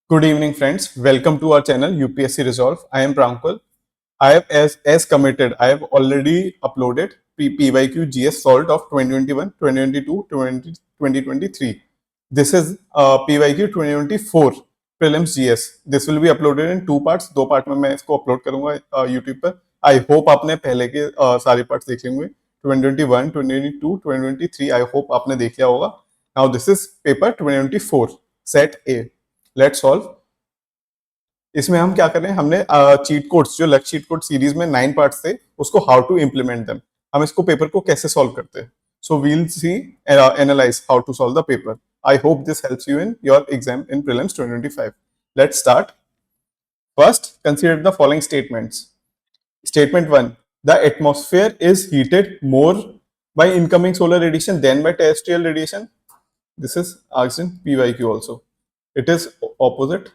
Good evening, friends. Welcome to our channel UPSC Resolve. I am Prankul. I have as committed. I have already uploaded PYQ GS Salt of 2021, 2022, 2023. This is PYQ 2024 Prelims GS. This will be uploaded in two parts. दो part में मैं इसको upload करूंगा YouTube पर. I hope आपने पहले के सारे पार्ट्स देख लेंगे. 2021, 2022, 2023. I hope आपने देख लिया होगा. Now this is paper 2024 Set A. Let's solve. इसमें हम क्या कर रहे हैं, हमने चीट कोड्स जो लक चीट कोड सीरीज में 9 पार्ट्स थे उसको हाउ टू इम्प्लीमेंट देम, हम इसको पेपर को कैसे सॉल्व करते हैं. So we'll see analyse how to solve the paper. I hope this helps you in your exam in prelims 2025. Let's start. First, consider the following statements. Statement 1. The atmosphere is heated more by incoming solar radiation than by terrestrial radiation. This is asked in PYQ also. It is opposite.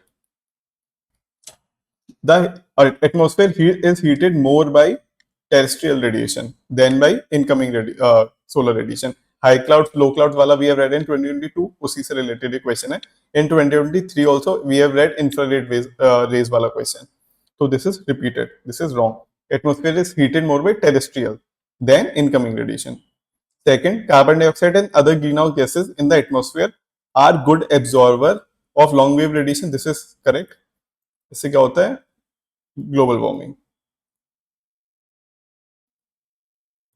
The atmosphere is heated more by terrestrial radiation than by incoming solar radiation. High clouds, low clouds वाला we have read in 2022, उसी से related question है. In 2023 also we have read infrared rays वाला question. So this is repeated. This is wrong. Atmosphere is heated more by terrestrial than incoming radiation. Second, carbon dioxide and other greenhouse gases in the atmosphere are good absorber of long wave radiation. This is correct. इससे क्या होता है? Global warming.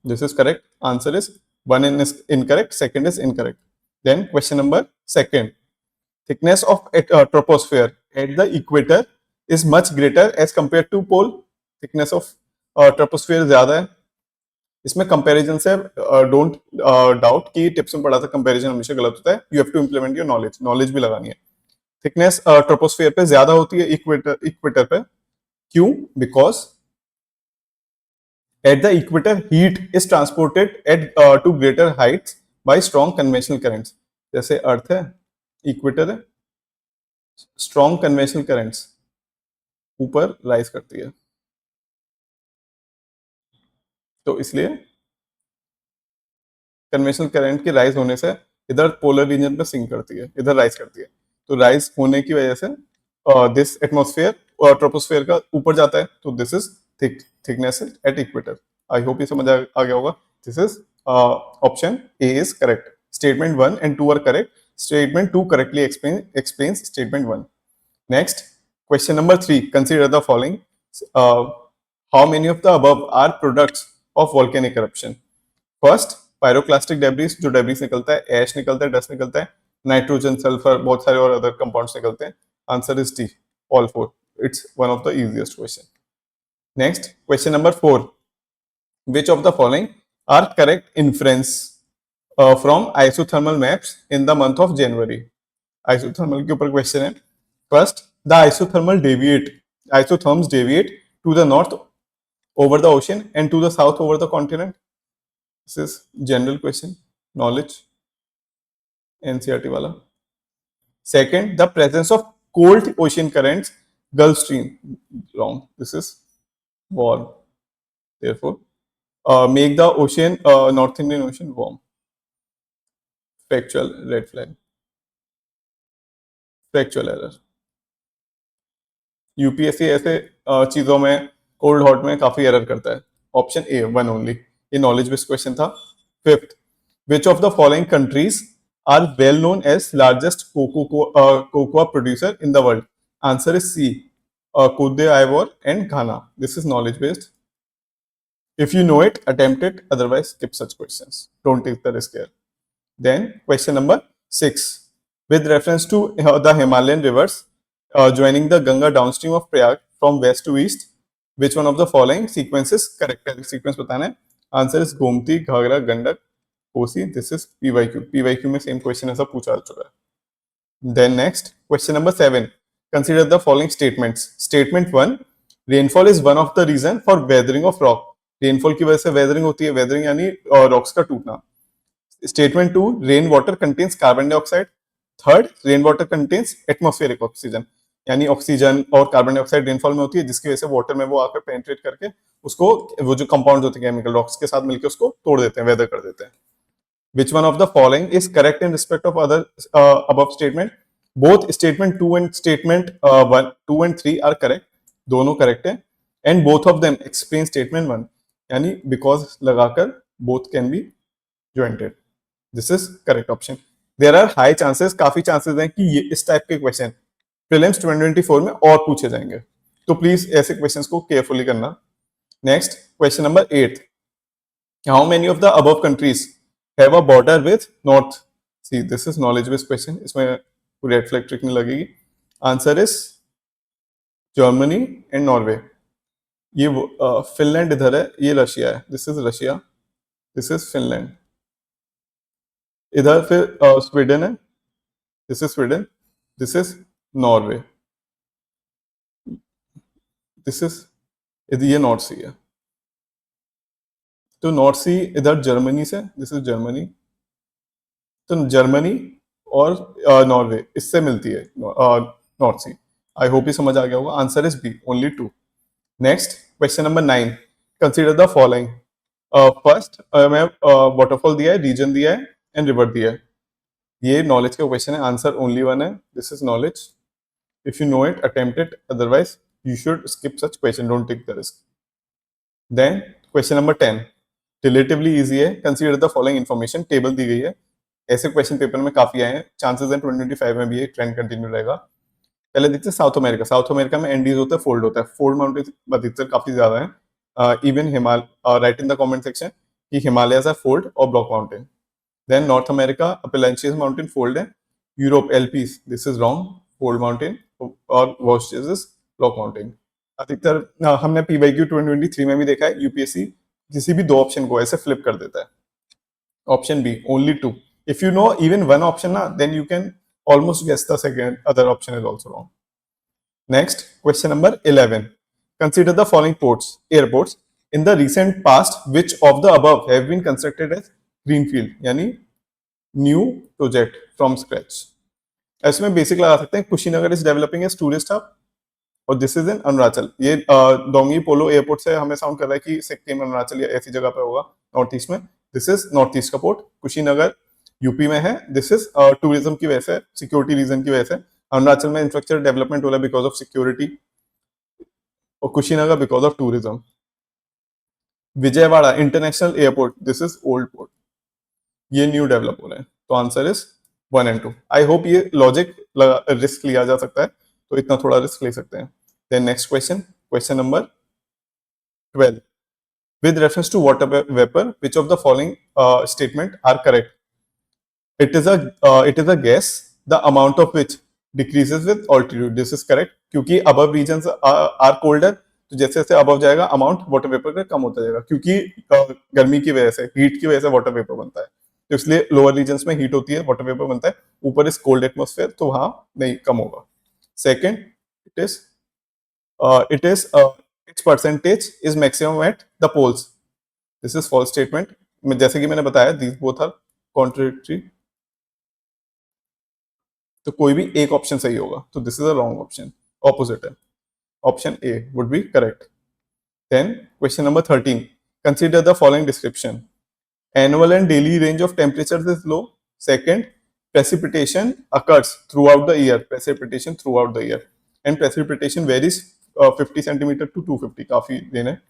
This is correct. Answer is one is incorrect, second is incorrect. Then question number second. Thickness of troposphere at the equator is much greater as compared to pole. Thickness of troposphere ज्यादा है. इसमें comparison से don't doubt कि tips में पढ़ा था comparison हमेशा गलत होता है. You have to implement your knowledge भी लगानी है. थिकनेस ट्रोपोस्फियर पे ज्यादा होती है इक्वेटर पे. क्यों? Because at the equator heat is transported at to greater heights by strong conventional currents. जैसे अर्थ है, इक्वेटर है, स्ट्रॉन्ग कन्वेंशनल करंट्स ऊपर राइज करती है, तो इसलिए कन्वेंशनल करंट के राइज होने से इधर पोलर रीजन पे सिंक करती है, इधर राइज करती है. तो राइज होने की वजह से दिस एटमॉस्फेयर और ट्रोपोस्फेयर का ऊपर जाता है. तो this is thickness at equator. I hope ये समझ आ गया होगा. This is option A is correct. Statement 1 and 2 are correct. Statement 2 correctly explains statement 1. Next, question number 3. Consider the following. How many of the above are products of volcanic eruption? First, pyroclastic debris, जो debris निकलता है, ऐश निकलता है, dust निकलता है, nitrogen, sulphur, बहुत सारे और अदर कंपाउंड्स निकलते हैं. Answer is D, all four. It's one of the easiest question. Next, question number 4. Which of the following are correct inference from isothermal maps in the month of January? Isothermal के ऊपर question है. First, the isotherms deviate to the north over the ocean and to the south over the continent. This is general question, knowledge, NCERT wala. Second, the presence of cold ocean currents, Gulf Stream. Wrong. This is warm. Therefore, make the ocean, North Indian Ocean warm. Factual, red flag. Factual error. UPSC ऐसे चीजों में cold hot में काफी error करता है. Option A, one only. ये knowledge based question था. Fifth, which of the following countries are well known as largest cocoa producer in the world? Answer is C, Cote d'Ivoire and Ghana. This is knowledge based. If you know it, attempt it, otherwise skip such questions. Don't take the risk here. Then question number 6. With reference to the Himalayan rivers joining the Ganga downstream of Prayag from west to east, which one of the following sequence is correct? Sequence बताना है. Answer is Gomti, Ghaghara, Gandak, Kosi. This is PYQ. PYQ में same question ऐसा पूछा जा चुका है. Then next, question number 7. Consider the following statements. Statement 1. Rainfall is one of the reason for weathering of rock. Rainfall की वजह से weathering होती है. Weathering यानी rocks का टूटना. Statement 2. Rain water contains carbon dioxide. Third, rain water contains atmospheric oxygen. यानी oxygen और कार्बन डाइऑक्साइड रेनफॉल में होती है, जिसकी वजह से वाटर में वो आकर पेनिट्रेट करके उसको, वो जो कंपाउंड होते हैं केमिकल रॉक्स के साथ मिलकर उसको तोड़ देते हैं, वेदर कर देते हैं. Which one of the following is correct in respect of other above statement? Both statement 2 and statement 1 2 and 3 are correct, दोनों करेक्ट है, and both of them explain statement 1, यानी बिकॉज लगाकर both can be jointed, this is correct option. There are high chances, काफी chances हैं कि ये इस type के क्वेश्चन प्रीलिम्स 2024 में और पूछे जाएंगे, तो प्लीज ऐसे क्वेश्चंस को केयरफुली करना। Next question number 8, how many of the above countries have a border with North Sea, this is knowledge based question, इसमें रेड फ्लैग ट्रिक नहीं लगेगी। Answer is Germany and Norway. ये Finland इधर है, ये Russia है, this is Russia, this is Finland. इधर फिर स्वीडन है, this is Sweden, this is Norway, this is ये नॉर्थ सी है, तो नॉर्थ सी इधर जर्मनी से, दिस इज जर्मनी, तो जर्मनी और नॉर्वे इससे मिलती है नॉर्थ सी। आई होप ये समझ आ गया होगा। Answer is B, only 2। Next question number 9, consider the following. First मैं वाटरफॉल दिया है, रीजन दिया है एंड रिवर दिया है। ये नॉलेज का क्वेश्चन है, आंसर ओनली 1 है, this is knowledge. If you know it attempt it, otherwise you should skip such question, don't take the risk. Then question number 10 relatively easy है, consider the following information, table दी गई है, ऐसे question paper में काफी आए हैं, chances हैं 2025 में भी ये ट्रेंड कंटिन्यू रहेगा। पहले देखते हैं साउथ अमेरिका। साउथ अमेरिका में एंडीज होता है, फोल्ड होता है, फोल्ड माउंटेन अधिकतर काफी ज्यादा है, even Himalaya, right in the comment section कि हिमालयस आर फोल्ड और block mountain. Then North America Appalachians mountain fold है, Europe Alps, this is wrong, fold mountain, और वॉशेस ब्लॉक माउंटेन। अधिकतर हमने पीवाईक्यू 2023 में भी देखा है, यूपीएससी किसी भी दो ऑप्शन को ऐसे फ्लिप कर देता है। Option B only 2, if you know even one option na, then you can almost guess the second other option is also wrong. Next question number 11, consider the following airports in the recent past, which of the above have been constructed as greenfield, यानी new project from scratch। इसमें basic लगा सकते हैं, Kushinagar is developing as tourist hub, और this is in Arunachal. ये डोंगी पोलो airport से हमें sound कर रहा है कि सिक्किम अरुणाचल या ऐसी जगह पे होगा नॉर्थ ईस्ट में। दिस इज नॉर्थ ईस्ट का पोर्ट, कुशीनगर यूपी में है, दिस इज टूरिज्म की वजह से, सिक्योरिटी रीजन की वजह से। अरुणाचल में इंफ्रास्ट्रक्चर डेवलपमेंट हो रहा है बिकॉज ऑफ सिक्योरिटी, और Kushinagar because of tourism. Vijayawada international airport, this is old port, ये न्यू डेवलप हो रहे हैं, तो answer is 1 and 2। I hope ये लॉजिक रिस्क लिया जा सकता है, तो इतना थोड़ा रिस्क ले सकते हैं। Then next question, question number 12, with reference to water vapor, which of the following statement are correct? It is a gas, the amount of which decreases with altitude, this is correct, क्योंकि above regions are colder, तो जैसे जैसे above जाएगा amount water vapour का कम होता जाएगा, क्योंकि गर्मी की वजह से, हीट की वजह से वाटर वेपर बनता है, तो इसलिए लोअर रीजन्स में हीट होती है, वाटर वेपर बनता है, ऊपर इस कोल्ड एटमोस्फेयर, तो वहां नहीं कम होगा। Second, it is its percentage is maximum at the poles, this is false statement, जैसे कि मैंने बताया these both are contradictory, तो कोई भी एक ऑप्शन सही होगा, तो this is a wrong option, opposite है, option A would be correct. Then question number 13, consider the following description, annual and daily range of temperatures is low, second precipitation occurs throughout the year, precipitation throughout the year, and precipitation varies 50 centimeter to 250, काफी दिन है।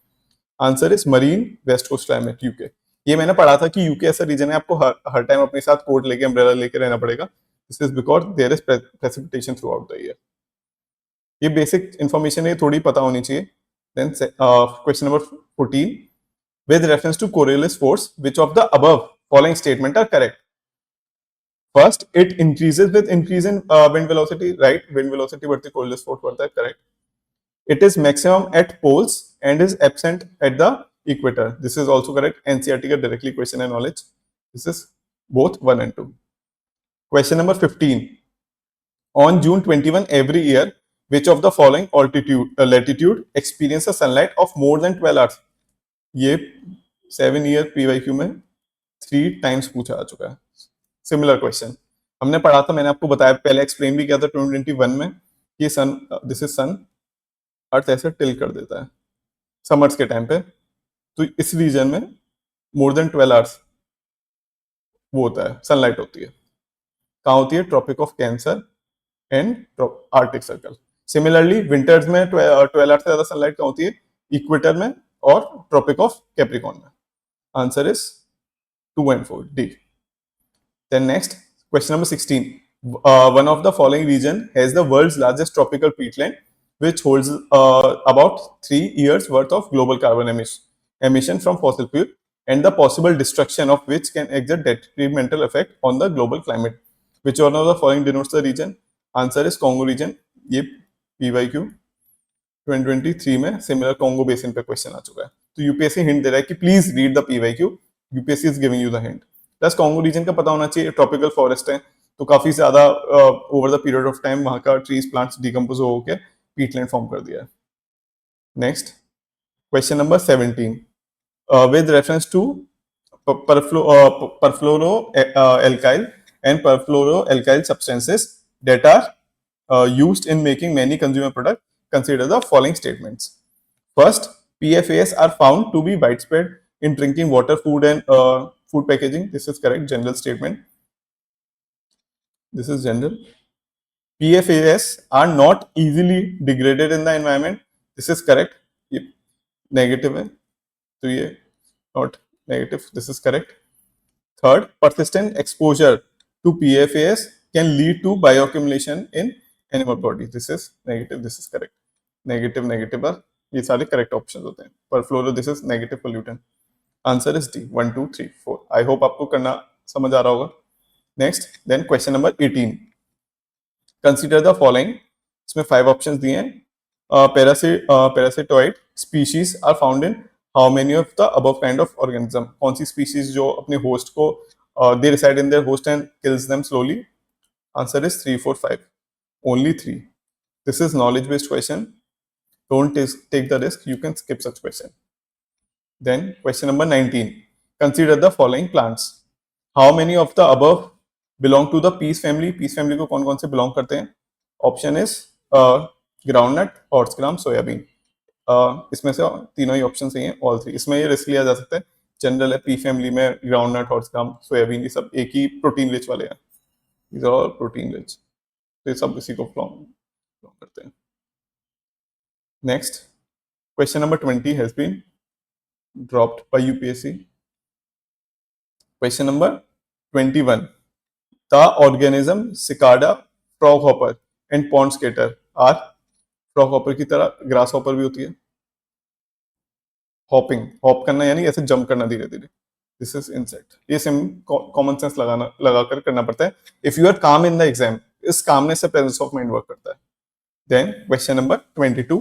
Answer is marine west coast climate, UK. ये मैंने पढ़ा था कि UK ऐसा reason है आपको हर टाइम अपने साथ कोट लेके अम्ब्रेला लेके रहना पड़ेगा, this is because there is precipitation throughout the year. ये बेसिक इन्फॉर्मेशन है, थोड़ी पता होनी चाहिए। Then question number 14, with reference to Coriolis force, which of the above following statement are correct? First, it increases with increase in wind velocity, right? Wind velocity बढ़ती Coriolis force बढ़ता है, correct? It is maximum at poles and is absent at the equator. This is also correct. NCERT का directly question and knowledge. This is both 1 and 2. Question number 15. On June 21 every year, which of the following latitude experience a sunlight of more than 12 hours? ये 7 year PYQ में 3 times पूछा जा चुका है। Similar question हमने पढ़ा था, मैंने आपको बताया, पहले एक्सप्लेन भी किया था 2021 में, कि सन, दिस इज सन, अर्थ ऐसे टिल कर देता है समर्स के टाइम पे, तो इस रीजन में मोर देन 12 आवर्स वो होता है, सनलाइट होती है। कहाँ होती है? Tropic of Cancer and Arctic Circle. Similarly winters में 12 आवर्स से ज्यादा सनलाइट कहाँ होती है? इक्वेटर में और ट्रॉपिक ऑफ कैप्रिकॉर्न में. Answer is 2 and 4 D. Then next, question number 16. One of the following region has the world's largest tropical peatland, which holds about 3 years worth of global carbon emission from fossil fuel, and the possible destruction of which can exert detrimental effect on the global climate. Which one of the following denotes the region? Answer is Congo region. ये PYQ 2023 में similar Congo basin पे question आ चुका है. तो UPSC hint दे रहा है कि please read the PYQ. UPSC is giving you the hint. Plus Congo region का पता होना चाहिए. ट्रॉपिकल फॉरेस्ट है तो काफी ज्यादा over the period of time वहां का ट्रीज प्लांट्स डिकम्पोज होकर पीटलैंड फॉर्म कर दिया है. Next question number 17. With reference to perfluoroalkyl and perfluoroalkyl substances that are used in making many consumer products, consider the following statements. First, PFAS are found to be widespread in drinking water, food, and food packaging. This is correct. General statement. This is general. PFAS are not easily degraded in the environment. This is correct. ये negative है तो ये not negative. This is correct. Third, persistent exposure to PFAS can lead to bioaccumulation in animal body. This is negative. This is correct. Negative, negative are ये सारे correct options होते हैं. Perfluoro, this is negative pollutant. Answer is D. 1, 2, 3, 4. I hope आपको करना समझ आ रहा होगा. Next, then question number 18. Consider the following. इसमें 5 options दिए हैं. Parasitoid species are found in how many of the above kind of organism? कौन सी species जो अपने host को they reside in their host and kills them slowly? Answer is 3, 4, 5. Only 3. This is knowledge based question. Don't take the risk. You can skip such question. Then question number 19. Consider the following plants. How many of the above belong to the peas family? Peas family को कौन कौन से belong करते हैं? Option is groundnut, horse gram, soybean. इसमें से तीनों ही option सही हैं. All three. इसमें ये रिस्क लिया जा सकता है. जनरल है पी फैमिली में ग्राउंडनट, हॉर्स ग्राम, सोयाबीन, ये सब एक ही प्रोटीन रिच वाले हैं. These are all protein rich. तो ये सब इसी को belong करते हैं. Next, question number 20 has been dropped by UPSC. Question number 21. The organism cicada, froghopper and pond skater are froghopper की तरह grasshopper भी होती है. हॉपिंग, हॉप करना यानी ऐसे जंप करना धीरे धीरे. This is insect. ये सिम कॉमन सेंस लगाकर करना पड़ता है. If you are calm in the exam, इस कामनेस से प्रेजेंस ऑफ माइंड वर्क करता है. Then question number 22.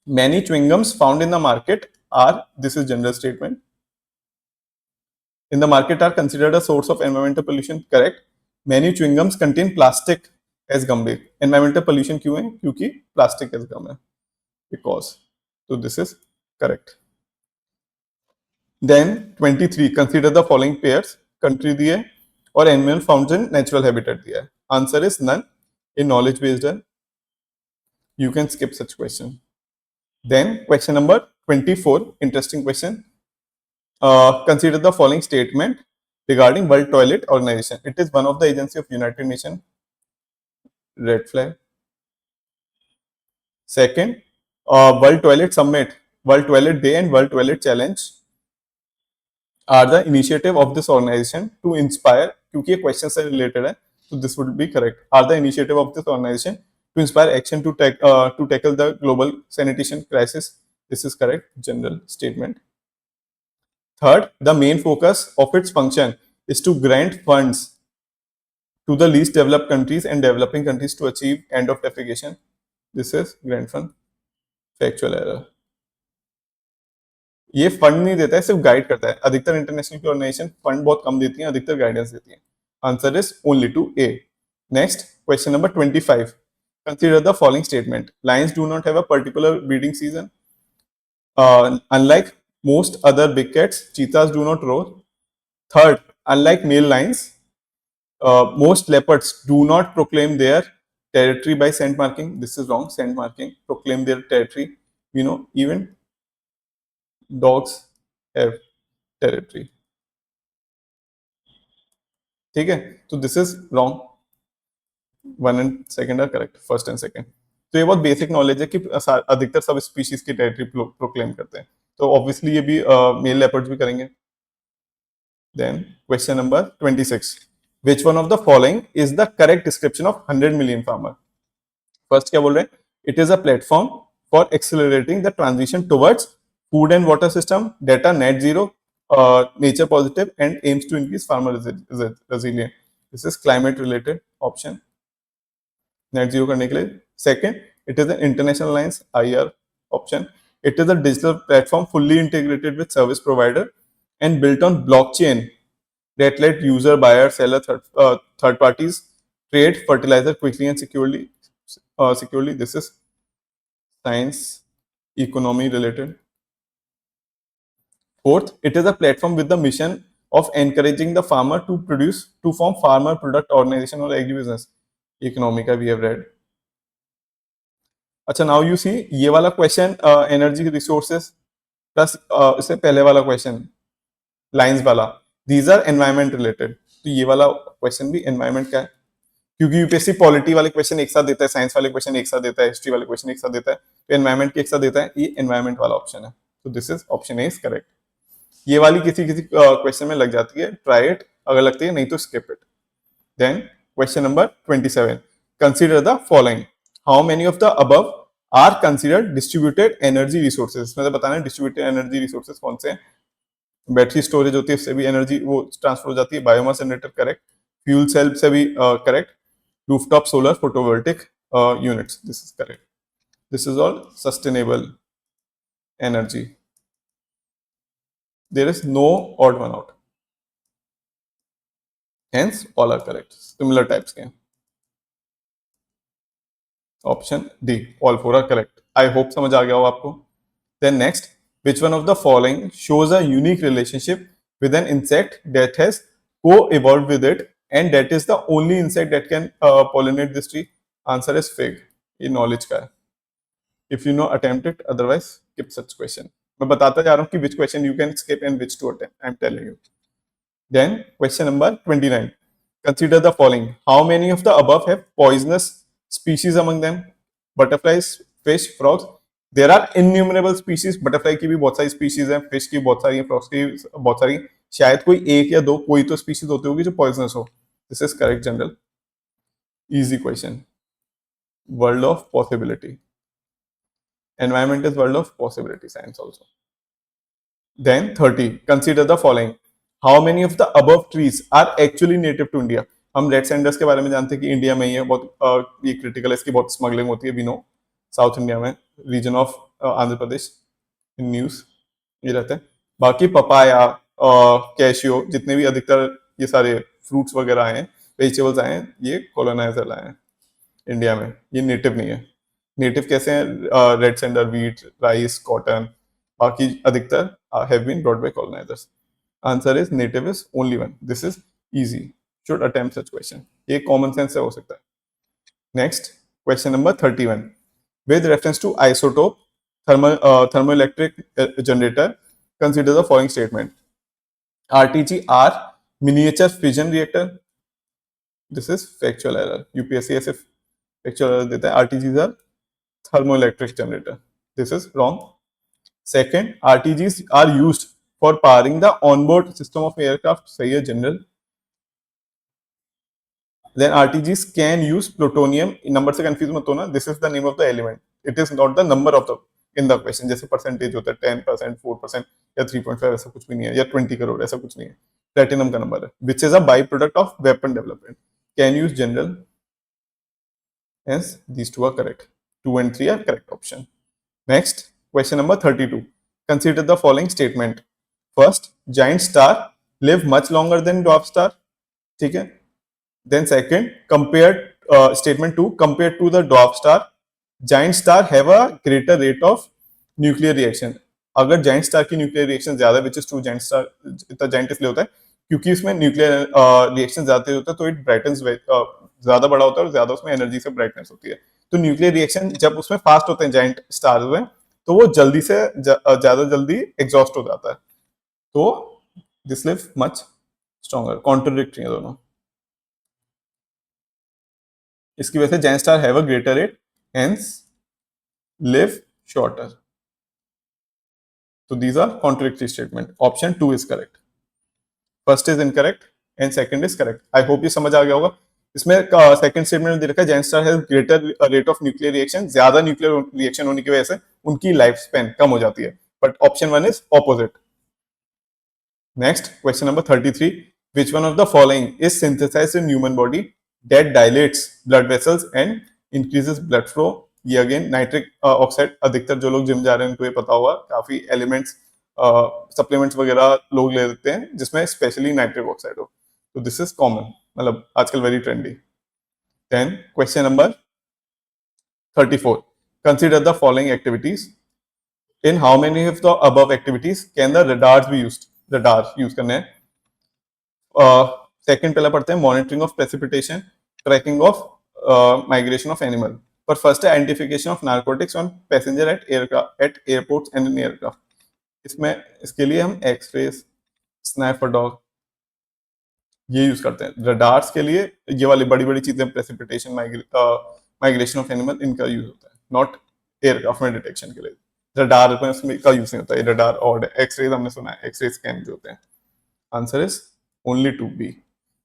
Many chewing gums found in the market are, this is general statement, in the market are considered a source of environmental pollution. Correct. Many chewing gums contain plastic as gum base. Environmental pollution क्यों है? क्योंकि plastic as gum है. Because. So this is correct. Then 23. Consider the following pairs. Country दिए और animal found in natural habitat दिया है. Answer is none. In knowledge based है. You can skip such question. Then question number 24. Interesting question. Consider the following statement regarding World Toilet Organization. It is one of the agency of United Nations. Red flag. Second, World Toilet Summit, World Toilet Day and World Toilet Challenge are the initiative of this organization to inspire, क्योंकि ये question से related है, so this would be correct. Are the initiative of this organization to inspire action to tackle the global sanitation crisis? This is correct. General statement. Third, the main focus of its function is to grant funds to the least developed countries and developing countries to achieve end of defecation. This is grant fund. Factual error. ये fund नहीं देता है, सिर्फ guide करता है. अधिकतर international organisation fund बहुत कम देती हैं, अधिकतर गाइडेंस देती हैं. Answer is only two A. Next question number 25. Consider the following statement. Lions do not have a particular breeding season. Unlike most other big cats, cheetahs do not roar. Third, unlike male lions, most leopards do not proclaim their territory by scent marking. This is wrong. Scent marking, proclaim their territory. Even dogs have territory. ठीक है, तो this is wrong. 1 and second are correct, first and second. तो ये बहुत basic knowledge है कि अधिकतर सब स्पीशीज की टेरिटरी प्रोक्लेम करते हैं, तो ऑब्वियसली ये भी मेल लेपर्ड्स भी करेंगे। Then question number 26, which one of the following is the correct description of 100 million farmer. First क्या बोल रहे हैं, it is a platform for accelerating the transition towards food and water system data net zero nature positive and aims to increase farmer resilient. This is climate related option, net zero करने के लिए। Second, it is an international alliance, IR option. It is a digital platform fully integrated with service provider and built on blockchain that let user, buyer, seller, third parties trade fertilizer quickly and securely. Securely, this is science, economy related. Fourth, it is a platform with the mission of encouraging the farmer to form farmer product organization or agribusiness. Economy का we have read. अच्छा, now you see ये वाला question energy resources plus इससे पहले वाला question lines वाला, these are environment related. तो ये वाला क्वेश्चन भी एनवायरमेंट का है, क्योंकि यूपीएससी पॉलिटी वाले क्वेश्चन एक साथ देता है, साइंस वाले क्वेश्चन एक साथ देता है, हिस्ट्री वाले क्वेश्चन एक साथ देता है, तो एनवायरमेंट के एक साथ देता है, ये एनवायरमेंट वाला ऑप्शन है। तो this is option A is correct. ये वाली किसी किसी क्वेश्चन में लग जाती है, ट्राई इट, अगर लगती है नहीं तो skip it. Then question number 27, consider the following, how many of the above are considered distributed energy resources. इसमें बताना है डिस्ट्रीब्यूटेड एनर्जी रिसोर्सेज कौन से हैं। बैटरी स्टोरेज होती है, इससे भी एनर्जी वो ट्रांसफर हो जाती है। Biomass generator correct, fuel cell से भी correct, rooftop solar photovoltaic units, this is correct. This is all sustainable energy, there is no odd one out, hence all are correct, similar types के। Option D, all four are correct. I hope समझ आ गया हो आपको। Then next, which one of the following shows a unique relationship with an insect that has co-evolved with it and that is the only insect that can pollinate this tree? Answer is fig. ये knowledge का है, if you know attempt it, otherwise skip such question. मैं बताता जा रहा हूँ कि which question you can skip and which to attempt, I'm telling you. Then question number 29, consider the following, how many of the above have poisonous species among them? Butterflies, fish, frogs, there are innumerable species, butterfly की भी बहुत सारी species है, fish की बहुत सारी है, frogs की बहुत सारी, शायद कोई एक या दो कोई तो स्पीशीज होती होगी जो पॉइजनस हो। This is correct general, easy question, world of possibility, environment is world of possibility, science also. Then 30, consider the following, how many of the above trees are actually native to India. हम red sanders के बारे में जानते हैं कि India में ही है, बहुत ये क्रिटिकल है, इसकी बहुत स्मगलिंग होती है, वी नो, साउथ इंडिया में, region of Andhra Pradesh, in news ये रहते हैं। बाकी पपाया, कैशियो, जितने भी अधिकतर ये सारे फ्रूट्स वगैरह आए हैं, वेजिटेबल्स आए हैं, ये कॉलोनाइजर लाए हैं इंडिया में, ये नेटिव नहीं है। नेटिव कैसे हैं, red sander, wheat, rice, cotton, बाकी अधिकतर have been brought by colonisers. Answer is native is only one, this is easy, should attempt such question, ये कॉमन सेंस से हो सकता है। Next question number 31, with reference to isotope thermoelectric generator, consider the following statement. RTGR miniature fission reactor, this is factual error, UPSC ऐसे factual error देता है, RTGs are thermoelectric generator, this is wrong. Second, RTGs are used for powering the onboard system of aircraft, सही है general. Then RTGs can use plutonium, number से confuse मत होना, this is the name of the element, it is not the number of the in the question, जैसे percentage होता है 10%, 4% या 3.5, ऐसा कुछ भी नहीं है, या 20 करोड़, ऐसा कुछ नहीं है, प्लेटिनम का नंबर है, which is a byproduct of weapon development, can use general, hence these two are correct, 2 and 3 are correct option. Next question number 32, consider the following statement. First, giant star live much longer than dwarf star, ठीक है। Then second, compared statement 2, compared to the dwarf star, giant star have a greater rate of nuclear reaction. अगर giant star की nuclear reaction ज्यादा, which is true, giant star इतना giant इसलिए होता है क्योंकि इसमें nuclear reaction ज्यादा होता है, तो it brightens ज्यादा बड़ा होता है और ज्यादा उसमें एनर्जी से ब्राइटनेस होती है। तो न्यूक्लियर रिएक्शन जब उसमें फास्ट होते हैं जाइंट स्टार्स में, तो वो जल्दी से ज्यादा जल्दी एग्जॉस्ट हो जाता है, तो this live much stronger, contradictory है दोनों। इसकी वजह से Jain star have a greater rate, hence live shorter. So these are contradictory statement. Option 2 is correct. First is incorrect and second is correct. I hope ये समझ आ गया होगा. इसमें सेकंड स्टेटमेंट में दे रखा है Jain star has greater rate of nuclear reaction. ज्यादा न्यूक्लियर रिएक्शन होने की वजह से उनकी लाइफ स्पेन कम हो जाती है. But option 1 is opposite. Next question number 33. Which one of the following is synthesized in human body that dilates blood vessels and increases blood flow? ये अगेन नाइट्रिक ऑक्साइड. अधिकतर जो लोग जिम जा रहे हैं उनको ये पता होगा. काफी एलिमेंट्स सप्लीमेंट्स वगैरह लोग ले लेते हैं जिसमें स्पेशली नाइट्रिक ऑक्साइड हो. तो दिस इज कॉमन, मतलब आजकल very trendy. Then question number 34. Consider the following activities. In how many of the above activities can the radars be used? Radar use करने हैं. सेकंड पहला पढ़ते हैं monitoring of precipitation, tracking of migration of animal. पर first है identification of narcotics on passenger at airports and in aircraft. इसमें इसके लिए हम एक्सरेज, स्नाइपर डॉग ये यूज करते हैं. रडार्स के लिए ये वाली बड़ी बड़ी चीजें, प्रेसिपिटेशन, माइग्रेशन ऑफ एनिमल, इनका यूज होता है. नॉट एयरक्राफ्ट में डिटेक्शन के लिए. रडार में इसमें का यूज नहीं होता है. रडार और एक्सरेज हमने सुना है, एक्सरे स्कैन जो होते हैं. Answer is only two B.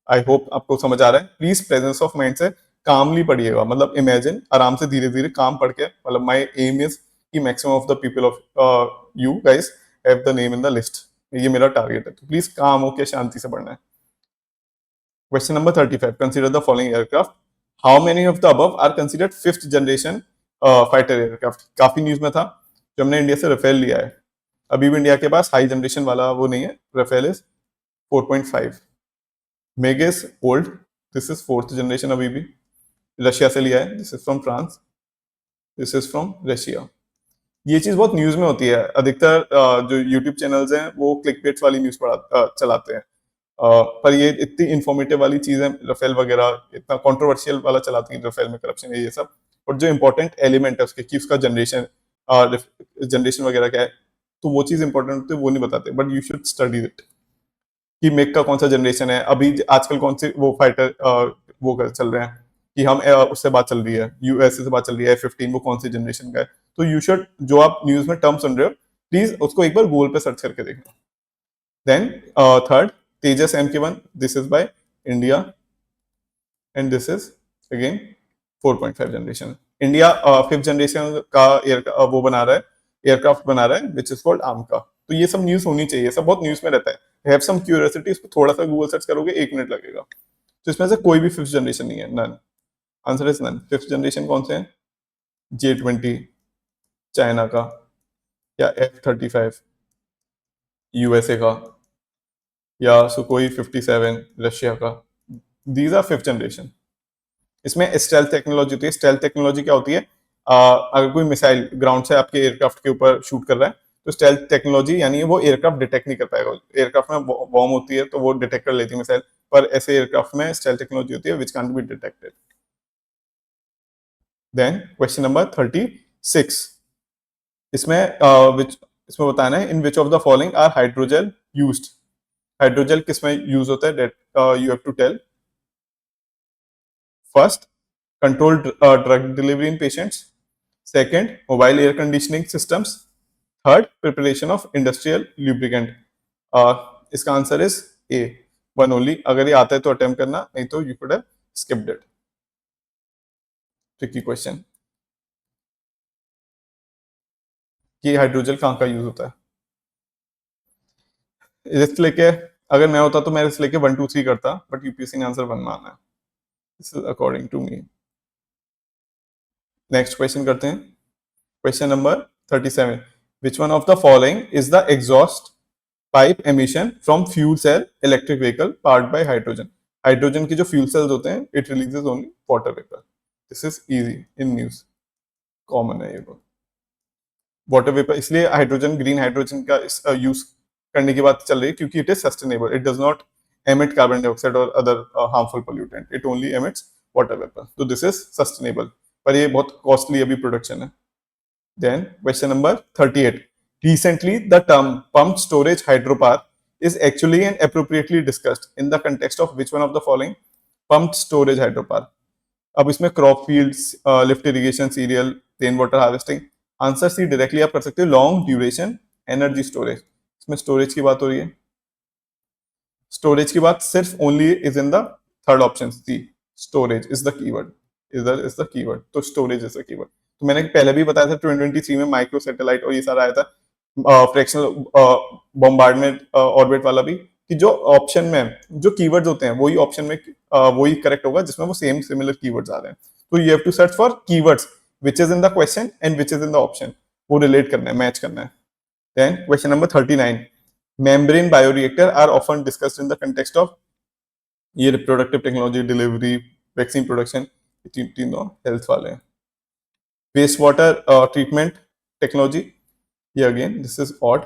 I hope आपको समझ आ रहा है. प्लीज प्रेजेंस ऑफ माइंड से कामली पढ़िएगा. मतलब इमेजिन, आराम से धीरे धीरे काम पढ़ के. मतलब माई एम इज कि maximum of the people of you guys have the name in the list. ये मेरा टारगेट है. तो प्लीज काम होके शांति से पढ़ना है. Question number 35. Consider the following aircraft. How many of the above are considered fifth generation fighter aircraft? काफी न्यूज में था. जो हमने इंडिया से राफेल लिया है, अभी भी इंडिया के पास हाई जनरेशन वाला वो नहीं है. Rafale is 4.5. MiG is old. This is fourth generation अभी भी. रशिया से लिया है. This is from France. This is from Russia. ये चीज बहुत न्यूज में होती है. अधिकतर जो यूट्यूब चैनल्स हैं वो क्लिक बेट्स वाली न्यूज चलाते हैं. पर ये इतनी इंफॉर्मेटिव वाली चीजें, राफेल वगैरह इतना कंट्रोवर्शियल वाला चलाती है. राफेल में करप्शन है, ये सब. और जो इंपॉर्टेंट एलिमेंट है उसके, कि उसका जनरेशन वगैरह क्या है, तो वो चीज इंपॉर्टेंट होती है, वो नहीं बताते. But you should study it कि मेक का कौन सा जनरेशन है, अभी आजकल कौन से वो फाइटर वो चल रहे हैं, कि हम उससे बात चल रही है, यूएसए से बात चल रही है F-15, वो कौन सी जनरेशन का है. तो यू शुड, जो आप न्यूज में टर्म सुन रहे हो, प्लीज उसको एक बार गूगल पे सर्च करके देखना. Then third, Tejas MK1. This is by India and this is again 4.5 generation. India fifth generation का वो बना रहा है, एयरक्राफ्ट बना रहा है, विच इज कॉल्ड आमका. तो ये सब न्यूज होनी चाहिए. सब बहुत न्यूज में रहता है. Have some curiosity. इसको थोड़ा सा गूगल सर्च करोगे 1 मिनट लगेगा. तो इसमें से कोई भी फिफ्थ जनरेशन नहीं है. None. Answer is none. Fifth generation कौन से हैं? J-20 चाइना का, या F-35 यूएसए का, या सुकोई 57 रशिया का. These are fifth generation. इसमें स्टेल्थ टेक्नोलॉजी होती है. स्टेल्थ टेक्नोलॉजी क्या होती है? अगर कोई मिसाइल ग्राउंड से आपके एयरक्राफ्ट के ऊपर शूट कर रहा है, तो स्टेल्थ टेक्नोलॉजी यानी वो एयरक्राफ्ट डिटेक्ट नहीं कर पाएगा. एयरक्राफ्ट में बॉम्ब होती है तो वो डिटेक्ट कर लेती है मिसाइल. पर ऐसे एयरक्राफ्ट में स्टेल्थ टेक्नोलॉजी होती है which can be detected. Then question number 36. इसमें इसमें बताना है in which of the following are hydrogel used. Hydrogel किसमें यूज होता है? That you have to tell. First, controlled drug delivery in patients. Second, mobile air conditioning systems. Third, preparation of industrial lubricant. इसका answer is a, one only. अगर ये आता है तो attempt करना, नहीं तो you could have skipped it. Tricky question. कि हाइड्रोजन कहाँ का यूज होता है. रिस्क लेके, अगर मैं होता तो मैं रिस्क लेके 1 2 3 करता, बट यूपीएससी ने आंसर 1 माना है. This is according to me. Next question करते हैं. Question number 37. Which one of the following is the exhaust pipe emission from fuel cell electric vehicle powered by hydrogen? Hydrogen की जो fuel cells होते हैं, it releases only water vapour. This is easy in news, common है ये. Water vapour इसलिए hydrogen, green hydrogen का use करने की बात चल रही है क्योंकि it is sustainable. It does not emit carbon dioxide or other harmful pollutant. It only emits water vapor. So this is sustainable. पर ये बहुत कॉस्टली अभी प्रोडक्शन है. Then question number 38. Recently, the term pumped storage hydropower is actually and appropriately discussed in the context of which one of the following? Pumped storage hydropower. अब इसमें crop fields, lift irrigation, cereal, rain water harvesting. Answer C directly आप कर सकते हो, long duration energy storage. इसमें storage की बात हो रही है। स्टोरेज की बात सिर्फ only is in the third option C, storage is the keyword, is the keyword, तो स्टोरेज इज द कीवर्ड। तो मैंने पहले भी बताया था 2023 में माइक्रो सैटेलाइट और ये सारा आया था, फ्रैक्शनल बॉम्बार्डमेंट ऑर्बिट वाला भी, कि जो ऑप्शन में जो कीवर्ड्स होते हैं वही ऑप्शन में वही करेक्ट होगा जिसमें वो सेम सिमिलर कीवर्ड्स आ रहे हैं। तो you have to search for keywords which is in the question and which is in the option, वो रिलेट करना है, मैच करना है। Then question number 39, membrane bioreactor are often discussed in the context of ये reproductive technology, delivery, vaccine production, तीनों health वाले हैं। Waste water treatment technology, ये again this is odd,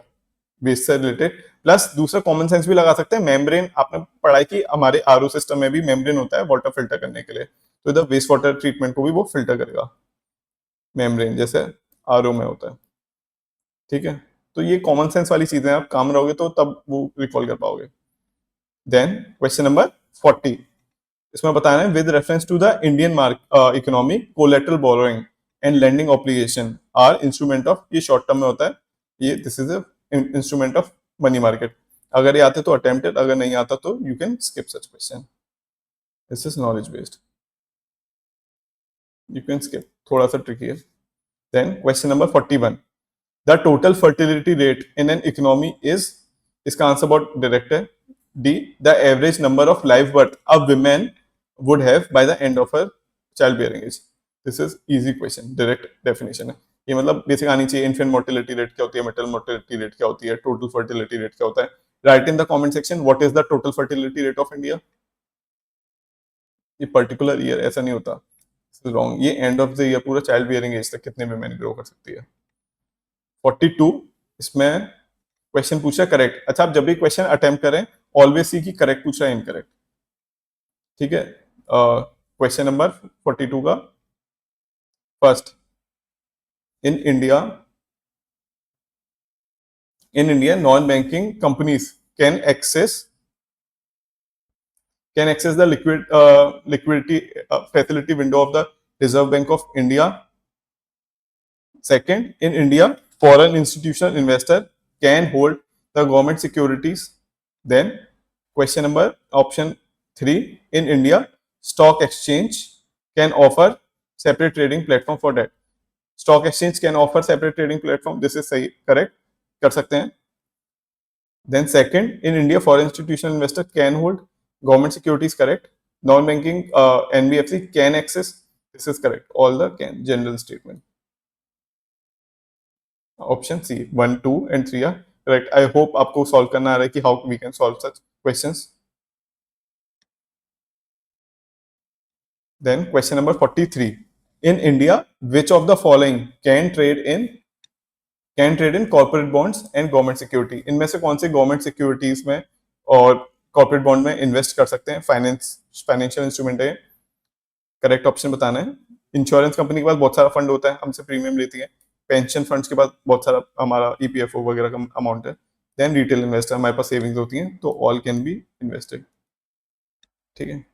waste से रिलेटेड। प्लस दूसरा कॉमन सेंस भी लगा सकते हैं, मेम्ब्रेन आपने पढ़ा है कि हमारे आरओ सिस्टम में भी मेम्ब्रेन होता है वाटर फिल्टर करने के लिए, तो इधर वेस्ट वाटर ट्रीटमेंट को भी वो फिल्टर करेगा, मेम्ब्रेन जैसे आरओ में होता है। ठीक है, तो ये कॉमन सेंस वाली चीजें आप काम रहोगे तो तब वो रिकॉल कर पाओगे। देन क्वेश्चन नंबर 40, इसमें बताना है with reference to the Indian mark economy collateral borrowing and lending obligation are instrument of, ये शॉर्ट टर्म में होता है, ये this is instrument of money market. अगर ये आते तो अटेम्प्टेड, अगर नहीं आता तो you can skip such question, this is knowledge based, you can skip, थोड़ा सा ट्रिकी है। Then question number 41, the total fertility rate in an economy is, इसका आंसर बहुत डायरेक्ट है, D the average number of live birth a women would have by the end of her child bearing age. This is easy question, direct definition है ये, मतलब basic आनी चाहिए। Infant mortality rate क्या होती है, मेटल मोर्टिलिटी रेट क्या होती है, टोटल फर्टिलिटी रेट क्या होता है। Right in the comment section what is the total fertility rate of India. ये पर्टिकुलर ईयर ऐसा नहीं होता, रॉन्ग, ये एंड ऑफ द ईयर पूरा चाइल्ड बियरिंग एज तक कितने विमेन ग्रो कर सकती है। 42, इसमें क्वेश्चन पूछा करेक्ट। अच्छा, आप जब भी क्वेश्चन अटेम्प्ट करें ऑलवेज सी की करेक्ट पूछ रहा है इनकरेक्ट, ठीक है। क्वेश्चन नंबर 42 का first, in India, non banking companies can access the liquidity facility window of the Reserve Bank of India. Second, in India, foreign institutional investor can hold the government securities. Then, question number option 3, in India, stock exchange can offer separate trading platform for that. Stock exchange can offer separate trading platform. This is सही, correct, कर सकते हैं। Then second, in India, foreign institutional investor can hold government securities, correct. Non-banking NBFC can access. This is correct. All the can, general statement. Option C, 1, 2 and 3 are correct. I hope आपको solve करना आ रहा है कि how we can solve such questions. Then question number 43. In India, which of the following can trade in corporate bonds and government security? इनमें से कौन से government securities में और कॉर्पोरेट बॉन्ड में इन्वेस्ट कर सकते हैं? फाइनेंशियल इंस्ट्रूमेंट है, करेक्ट ऑप्शन बताना है। इंश्योरेंस कंपनी के पास बहुत सारा फंड होता है, हमसे प्रीमियम लेती है। पेंशन फंड्स के पास बहुत सारा हमारा ईपीएफओ वगैरह का अमाउंट है। देन रिटेल इन्वेस्टर, हमारे पास सेविंग्स होती हैं, तो ऑल कैन बी इन्वेस्टेड, ठीक है।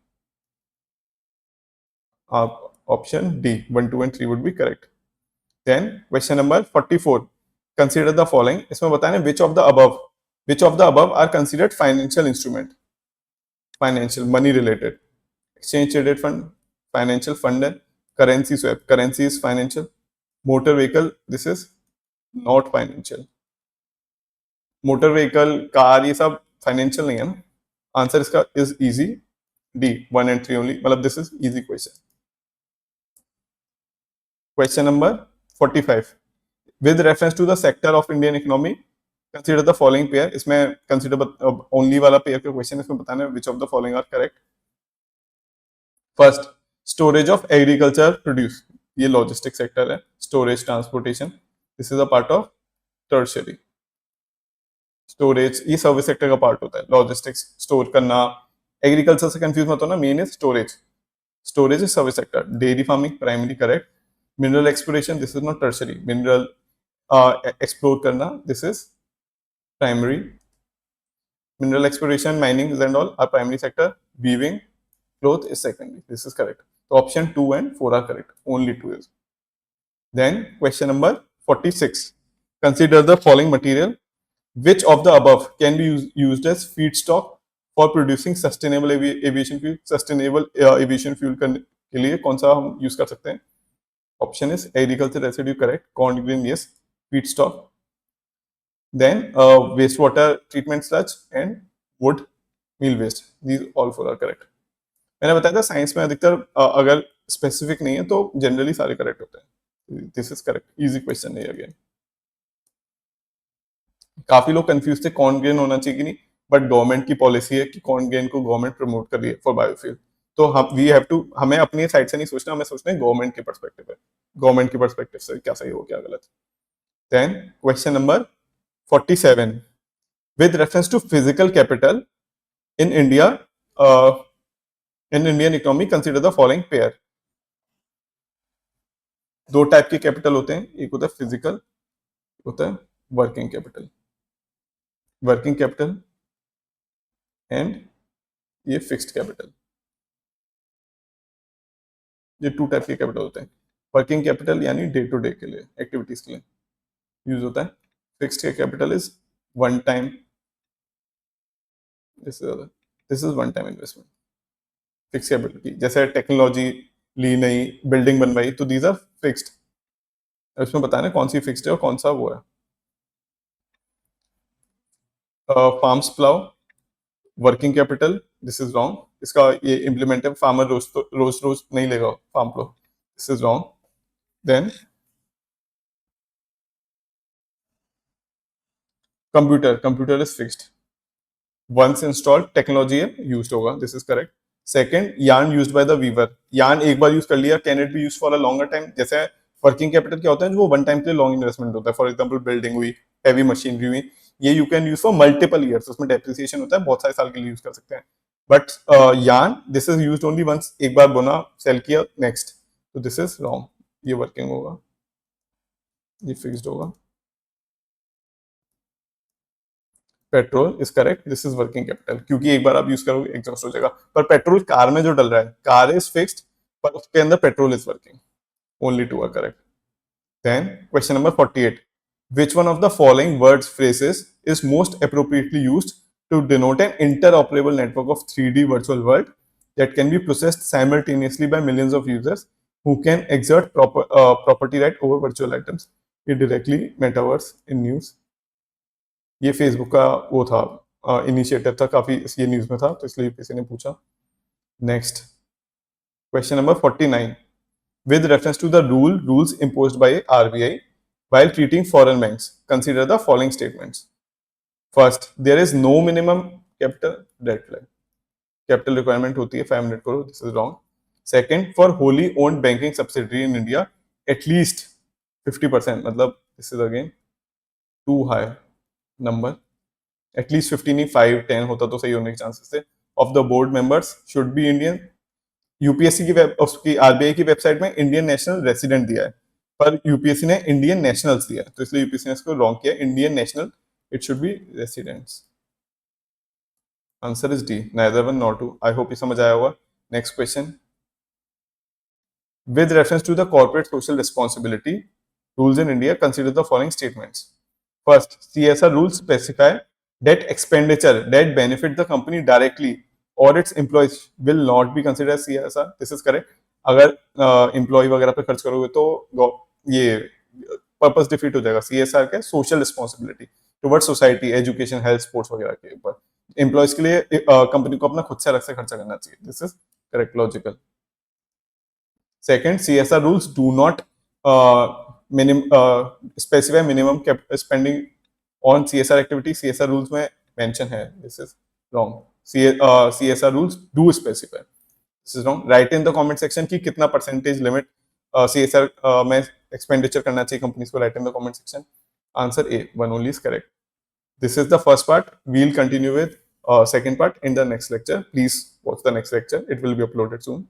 आप option D 1, 2 and 3 would be correct. Then question number 44, consider the following, इसमें बताना है which of the above are considered financial instrument. Financial, money related, exchange traded fund financial fund है, currency swap, currency is financial, motor vehicle, this is not financial. Motor vehicle, car, ये सब financial नहीं है ना। Answer इसका is easy, D 1 and 3 only, मतलब this is easy question. Question number 45, with reference to the sector of Indian economy, consider the following pair. इसमें consider only वाला pair का क्वेश्चन, इसमें बताना है which of the following are correct. First, storage of agriculture produce, ये logistic sector है, storage, transportation, this is a part of tertiary. Storage ये service sector का part होता है, logistics store करना, agriculture से confuse मत होना, main is storage. Storage is service sector. Dairy farming primary, correct. Mineral exploration, this is not tertiary. Mineral explore करना, this is primary. Mineral exploration, mining and all are primary sector. Weaving, cloth is secondary. This is correct. तो option 2 and 4 are correct. Only 2 is. Then question number 46. Consider the following material. Which of the above can be used as feedstock for producing sustainable aviation fuel? Sustainable aviation fuel के लिए कौन सा हम use कर सकते हैं? Option is agriculture residue, correct. Corn grain, yes. Feedstock. Then wastewater treatment sludge and wood meal waste. These all four are correct. मैंने बताया था साइंस में अधिकतर अगर स्पेसिफिक नहीं है तो जनरली सारे करेक्ट होते हैं. This is correct. Easy question है अगेन. काफी लोग कंफ्यूज थे कॉर्न ग्रेन होना चाहिए कि नहीं, बट गवर्नमेंट की पॉलिसी है कि कॉर्न ग्रेन को गवर्नमेंट प्रमोट कर रही है फॉर बायोफ्यूल. तो हम वी हैव टू, हमें अपनी साइड से नहीं सोचना, हमें सोचना है गवर्नमेंट के पर्सपेक्टिव है. गवर्नमेंट के पर्सपेक्टिव से क्या सही हो क्या गलत. Then question number 47. With reference to physical capital in India, in Indian economy consider the following pair. दो टाइप के कैपिटल होते हैं, एक होता है फिजिकल, होता है working capital. Working capital and ये फिक्स्ड कैपिटल. ये टू टाइप के कैपिटल होते हैं. वर्किंग कैपिटल यानी डे टू डे के लिए, एक्टिविटीज के लिए यूज होता है. Fixed capital is one time, this is one time investment. Fix capital की जैसे टेक्नोलॉजी ली, नई बिल्डिंग बनवाई, तो दीज आर फिक्स्ड. इसमें बताना कौन सी फिक्स्ड है और कौन सा वो है. Farms plough, working capital, this is wrong. इसका ये इम्प्लीमेंट है, फार्मर रोज नहीं लेगा farm plough, this is wrong. Then computer is fixed. Once installed technology है, यूज्ड होगा, this is correct. Second, yarn used by the weaver. Yarn एक बार यूज कर लिया, can it be used for a longer time. जैसे working capital क्या होता है, जो वन टाइम के लिए लॉन्ग इन्वेस्टमेंट होता है. फॉर एग्जांपल बिल्डिंग हुई, हैवी मशीनरी हुई, ये you can use for multiple years. उसमें डेप्रिसिएशन होता है, बहुत सारे साल के लिए यूज कर सकते हैं. But yarn, this is used only once, एक बार बुना, सेल किया, नेक्स्ट. तो दिस इज रॉन्ग. ये वर्किंग होगा, ये फिक्स्ड होगा. Petrol is correct, this is working capital, क्योंकि एक बार आप यूज करोगे एग्जॉस्ट हो जाएगा. पर पेट्रोल कार में जो डल रहा है, कार इज फिक्स्ड, पर उसके अंदर petrol is working. Only two are correct. Then question number 48. Which one of the following words phrases is most appropriately used to denote an interoperable network of 3D virtual world that can be processed simultaneously by millions of users who can exert property right over virtual items? ये directly metaverse in news. ये Facebook का वो था, initiative था, काफी ये news में था, तो इसलिए किसी ने पूछा. Next question number 49. With reference to the rules imposed by RBI while treating foreign banks, consider the following statements. First, there is no minimum capital, red flag. Capital requirement होती है 500 crore, this is wrong. Second, for wholly owned banking subsidiary in India, at least 50%, मतलब this is again too high number. At least 50 नहीं, 5-10 होता तो सही होने के chances थे. Of the board members should be Indian. UPSC की उसकी आरबीआई की वेबसाइट में इंडियन नेशनल रेसिडेंट दिया है, पर यूपीएससी ने इंडियन नेशनल्स दिया, तो इसलिए यूपीएससी ने इसको रॉन्ग किया. Indian national, it should be residents. Answer is D, neither one nor two. I hope ये समझ आया होगा. Next question. With reference to the corporate social responsibility rules in India, consider the following statements. First, CSR rules specify that expenditure that benefit the company directly or its employees will not be considered as CSR. This is correct. अगर employ वगैरह पे खर्च करोगे तो ये purpose defeat हो जाएगा. CSR क्या है, social responsibility towards society, education, health, sports वगैरह के ऊपर. एम्प्लॉयज के लिए कंपनी को अपना खुद से अलग से खर्चा करना चाहिए. This is correct, logical. Second, CSR rules do not specify minimum spending on CSR activity. CSR rules में mention है, this is wrong. CSR rules do specify, this is wrong. Write in the comment section कि कितना percentage limit CSR में expenditure करना चाहिए companies को. Write in the comment section. Answer A, one only is correct. This is the first part. We'll continue with second part in the next lecture. Please watch the next lecture. It will be uploaded soon.